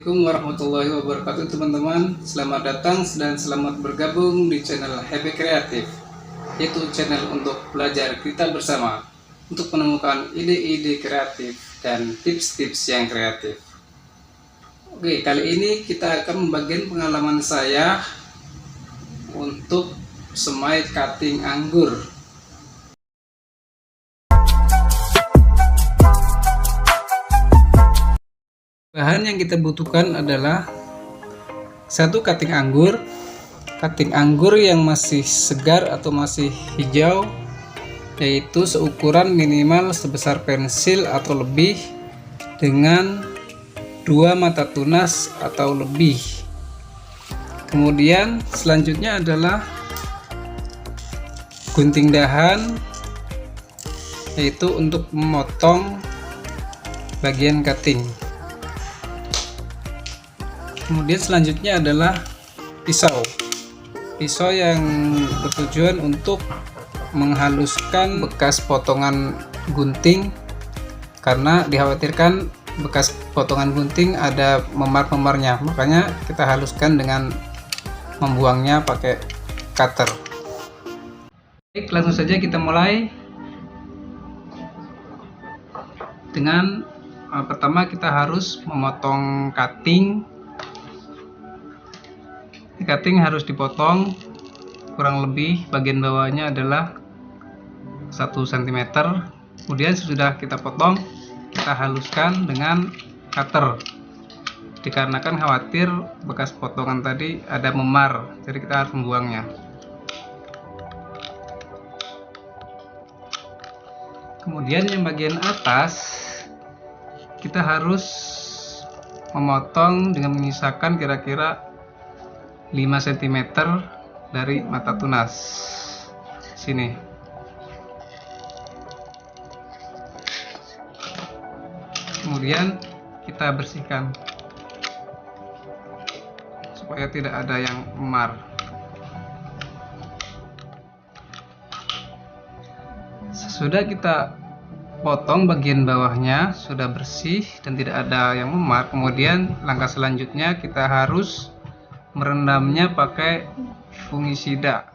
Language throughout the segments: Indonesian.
Assalamualaikum warahmatullahi wabarakatuh teman-teman. Selamat datang dan selamat bergabung di channel Happy Kreatif, yaitu channel untuk belajar kita bersama untuk menemukan ide-ide kreatif dan tips-tips yang kreatif. Oke, kali ini kita akan membagikan pengalaman saya untuk semai cutting anggur. Bahan yang kita butuhkan adalah satu cutting anggur yang masih segar atau masih hijau, yaitu seukuran minimal sebesar pensil atau lebih, dengan 2 mata tunas atau lebih. Kemudian selanjutnya adalah gunting dahan, yaitu untuk memotong bagian cutting. Kemudian selanjutnya adalah pisau yang bertujuan untuk menghaluskan bekas potongan gunting, karena dikhawatirkan bekas potongan gunting ada memar-memarnya, makanya kita haluskan dengan membuangnya pakai cutter. Baik, langsung saja kita mulai dengan pertama kita harus memotong cutting. Cutting harus dipotong kurang lebih bagian bawahnya adalah 1 cm. Kemudian sesudah kita potong, kita haluskan dengan cutter, dikarenakan khawatir bekas potongan tadi ada memar, jadi kita harus membuangnya. Kemudian yang bagian atas kita harus memotong dengan menyisakan kira-kira 5 cm dari mata tunas sini. Kemudian kita bersihkan supaya tidak ada yang memar. Sesudah kita potong bagian bawahnya sudah bersih dan tidak ada yang memar, kemudian langkah selanjutnya kita harus merendamnya pakai fungisida.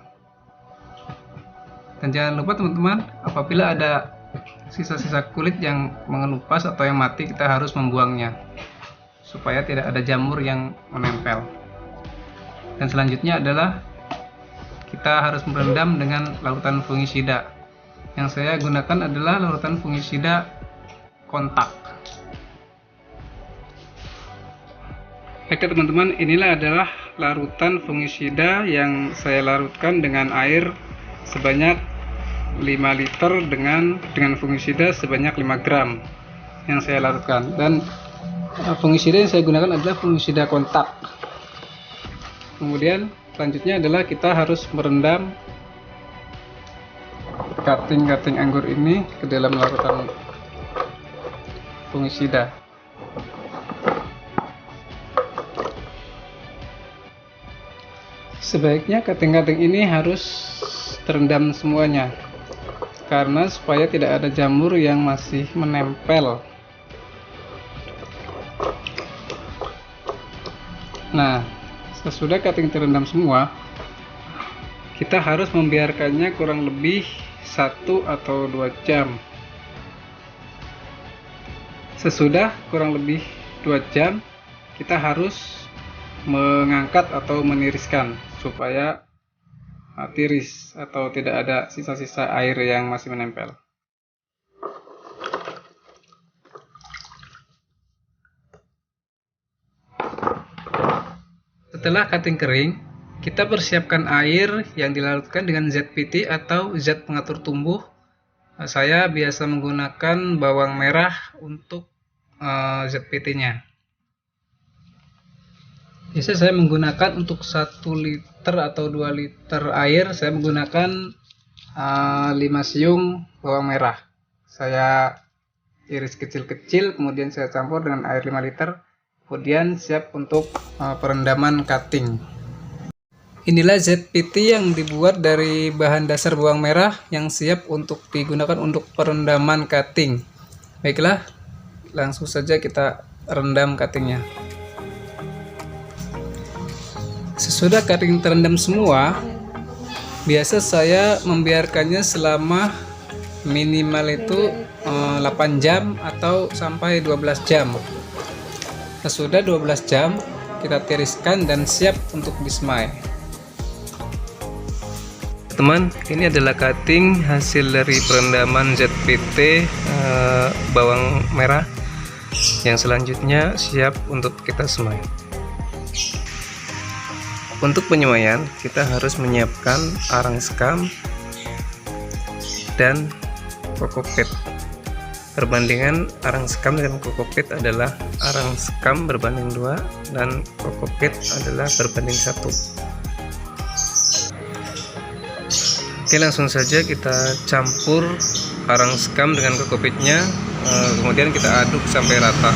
Dan jangan lupa teman-teman, apabila ada sisa-sisa kulit yang mengelupas atau yang mati, kita harus membuangnya supaya tidak ada jamur yang menempel. Dan selanjutnya adalah kita harus merendam dengan larutan fungisida. Yang saya gunakan adalah larutan fungisida kontak. Oke teman-teman, inilah adalah larutan fungisida yang saya larutkan dengan air sebanyak 5 liter dengan fungisida sebanyak 5 gram yang saya larutkan. Dan fungisida yang saya gunakan adalah fungisida kontak. Kemudian selanjutnya adalah kita harus merendam cutting anggur ini ke dalam larutan fungisida. Sebaiknya cutting ini harus terendam semuanya, karena supaya tidak ada jamur yang masih menempel. Nah, sesudah cutting terendam semua, kita harus membiarkannya kurang lebih 1 atau 2 jam. Sesudah kurang lebih 2 jam, kita harus mengangkat atau meniriskan supaya tiris atau tidak ada sisa-sisa air yang masih menempel. Setelah cutting kering, kita persiapkan air yang dilarutkan dengan ZPT atau zat pengatur tumbuh. Saya biasa menggunakan bawang merah untuk ZPT-nya. Biasanya saya menggunakan untuk 1 liter atau 2 liter air, saya menggunakan 5 siung bawang merah. Saya iris kecil-kecil, kemudian saya campur dengan air 5 liter, kemudian siap untuk perendaman cutting. Inilah ZPT yang dibuat dari bahan dasar bawang merah yang siap untuk digunakan untuk perendaman cutting. Baiklah, langsung saja kita rendam cuttingnya. Sesudah cutting terendam semua, biasa saya membiarkannya selama minimal itu 8 jam atau sampai 12 jam. Sesudah 12 jam kita tiriskan dan siap untuk disemai. Teman, ini adalah cutting hasil dari perendaman ZPT bawang merah yang selanjutnya siap untuk kita semai. Untuk penyemaian kita harus menyiapkan arang sekam dan kokopit. Perbandingan arang sekam dengan kokopit adalah arang sekam berbanding 2 dan kokopit adalah berbanding 1. Oke, langsung saja kita campur arang sekam dengan kokopitnya, kemudian kita aduk sampai rata.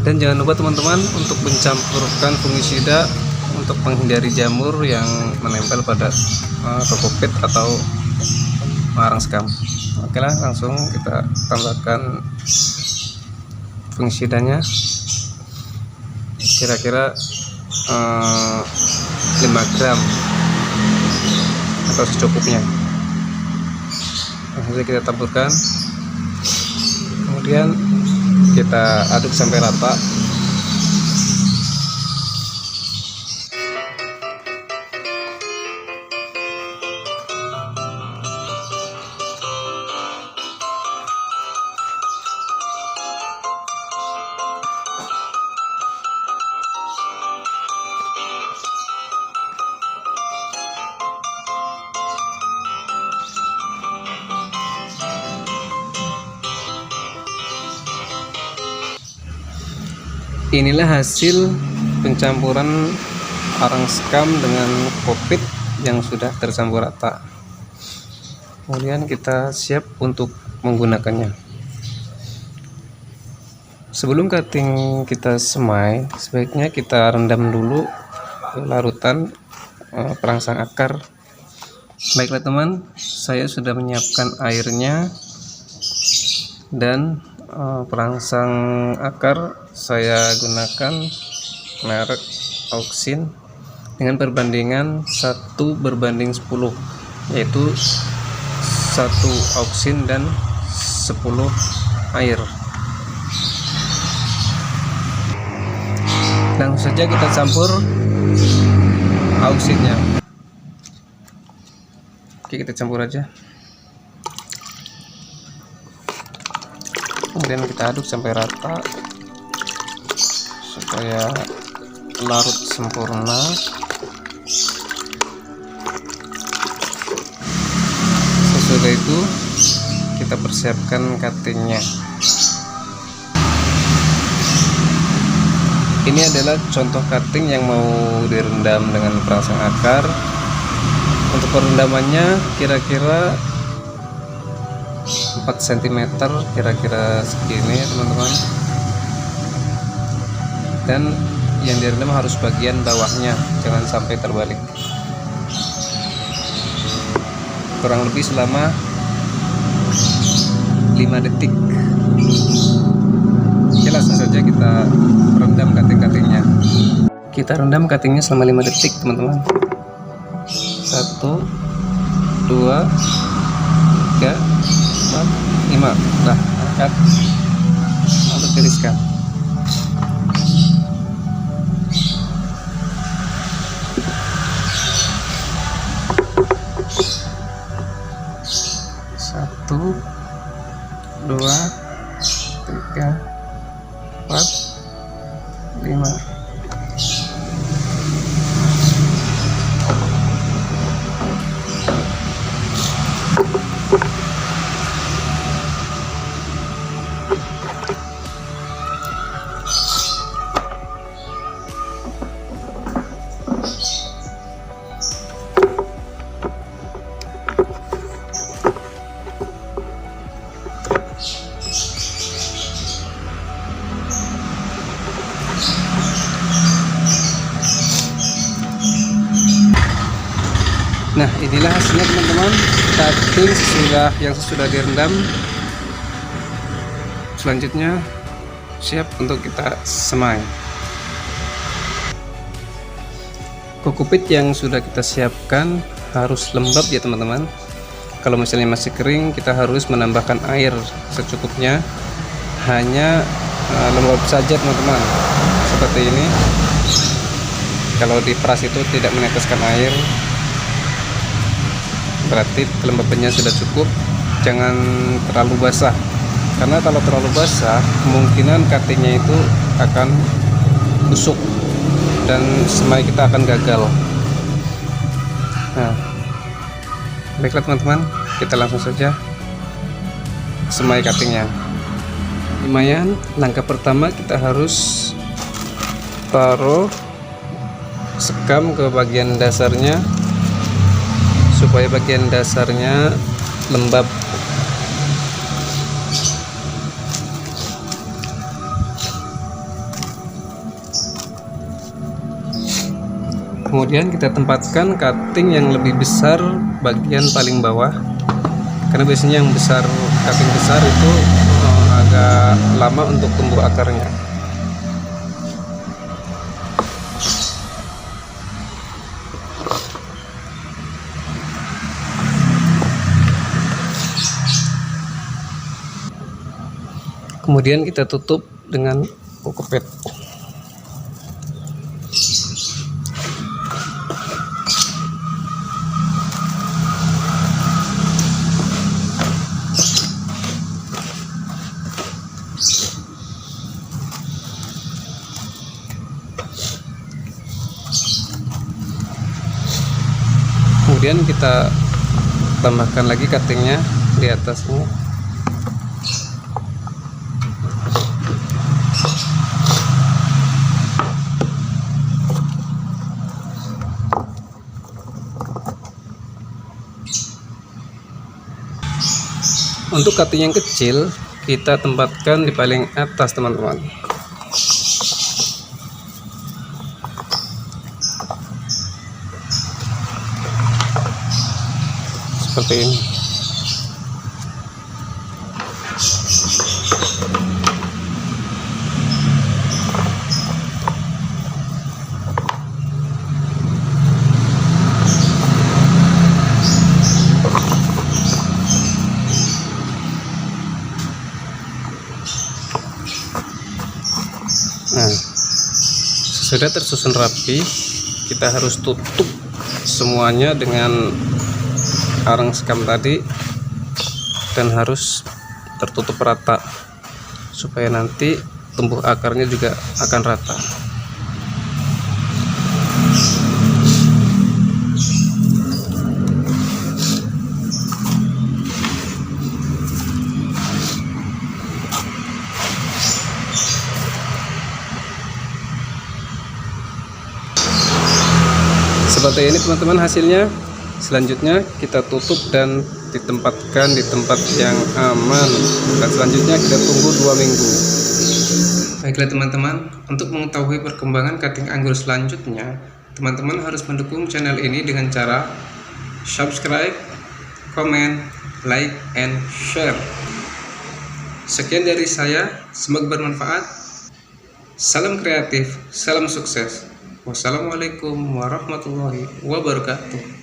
Dan jangan lupa teman-teman untuk mencampurkan fungisida untuk menghindari jamur yang menempel pada kokopit atau arang sekam. Oke lah, langsung kita tambahkan fungisidanya kira-kira 5 gram atau secukupnya. Langsung kita taburkan, kemudian kita aduk sampai rata. Inilah hasil pencampuran arang sekam dengan kokopit yang sudah tercampur rata. Kemudian kita siap untuk menggunakannya. Sebelum cutting kita semai, sebaiknya kita rendam dulu larutan perangsang akar. Baiklah teman, saya sudah menyiapkan airnya dan perangsang akar saya gunakan merek Auxin dengan perbandingan 1:10, yaitu 1 Auxin dan 10 air. Langsung saja kita campur Auxinnya. Oke, kita campur aja, kemudian kita aduk sampai rata supaya larut sempurna. Sesudah itu kita persiapkan cuttingnya. Ini adalah contoh cutting yang mau direndam dengan perangsang akar. Untuk perendamannya kira-kira 4 cm, kira-kira segini ya teman-teman. Dan yang direndam harus bagian bawahnya, jangan sampai terbalik. Kurang lebih selama 5 detik. Oke, langsung saja kita rendam cutting-cuttingnya. Kita rendam cuttingnya selama 5 detik teman-teman. 1, 2, 3, 4, 5. Nah, angkat untuk tiriskan. Satu, 2, 3, 4, 5. Nah, inilah hasilnya teman-teman, cutting sesudah direndam. Selanjutnya siap untuk kita semai. Kokopit yang sudah kita siapkan harus lembab ya teman-teman. Kalau misalnya masih kering, kita harus menambahkan air secukupnya, hanya lembab saja teman-teman, seperti ini. Kalau diperas itu tidak meneteskan air, berarti kelembabannya sudah cukup. Jangan terlalu basah, karena kalau terlalu basah kemungkinan cuttingnya itu akan busuk dan semai kita akan gagal. Nah, baiklah teman-teman, kita langsung saja semai cuttingnya. Lumayan, langkah pertama kita harus taruh sekam ke bagian dasarnya supaya bagian dasarnya lembab. Kemudian kita tempatkan cutting yang lebih besar bagian paling bawah, karena biasanya yang besar, cutting besar itu agak lama untuk tumbuh akarnya. Kemudian kita tutup dengan kokopet. Kemudian kita tambahkan lagi cuttingnya di atasnya. Untuk cutting yang kecil kita tempatkan di paling atas teman-teman. Seperti ini. Nah, sudah tersusun rapi, kita harus tutup semuanya dengan arang sekam tadi, dan harus tertutup rata supaya nanti tumbuh akarnya juga akan rata. Seperti ini teman-teman hasilnya. Selanjutnya kita tutup dan ditempatkan di tempat yang aman, dan selanjutnya kita tunggu 2 minggu. Baiklah teman-teman, untuk mengetahui perkembangan cutting anggur selanjutnya, teman-teman harus mendukung channel ini dengan cara subscribe, comment, like, and share. Sekian dari saya, semoga bermanfaat. Salam kreatif, salam sukses. Wassalamualaikum warahmatullahi wabarakatuh.